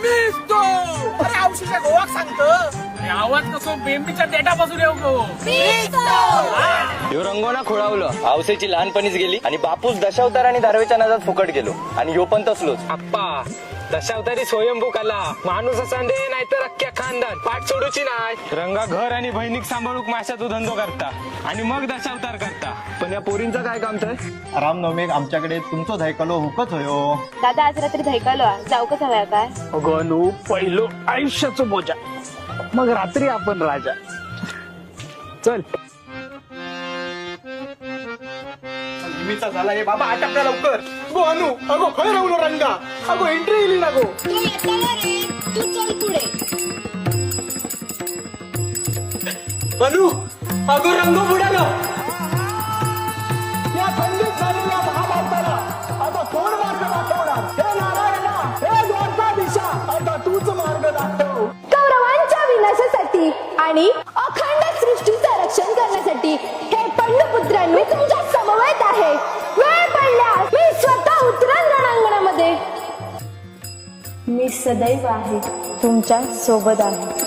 मीच तो. अरे औषधीच्या गोवाक सांगतो. आवाज कसो बेंबीच्या देठापासून येऊ गो. ह्यो रंगोना खोळावलं. आवसेची लहानपणीच गेली आणि बापूस दशावतार आणि दारवेच्या नादात फुकट गेलो आणि ह्यो पण तसलोच. आप्पा दशावतारी स्वयंभू कला माणूस असा दे नाहीतर अख्ख्या खानदान पाठ सोडूची नाही. रंगा घर आणि बहिणीक सांभाळूक माशाचो धंदो करता आणि मग दशावतार करता. पण या पोरींचं काय काम तर? रामनवमीक आमच्याकडे तुमचो धैकलो हुकच होयो. दादा आज रात्री धैकालो जाऊकच हव्या काय? अगो पहिलो आयुष्याचं बोजा मग रात्री आपण राजा. चल निमित्त झाला हे बाबा आटपल्या लवकर. गो अनु अगो खय राहू रंगा. अगो एंट्री येईल ना गो. अनु अगो रंगो बुडालो. या खंडित झालेल्या महाभारताला आता कोण मार्ग दाखवणार? हे नारायणा, हे द्वारकाधीशा, आता तूच मार्ग दाखव. कौरवांच्या विनाशासाठी आणि अखंड सृष्टीचं रक्षण करण्यासाठी हे पंडपुत्रांनी तुमच्या समवेत आहे. वेळ पडल्यास मी स्वतः उतरन रणांगणामध्ये. मी सदैव आहे तुमच्या सोबत आहे.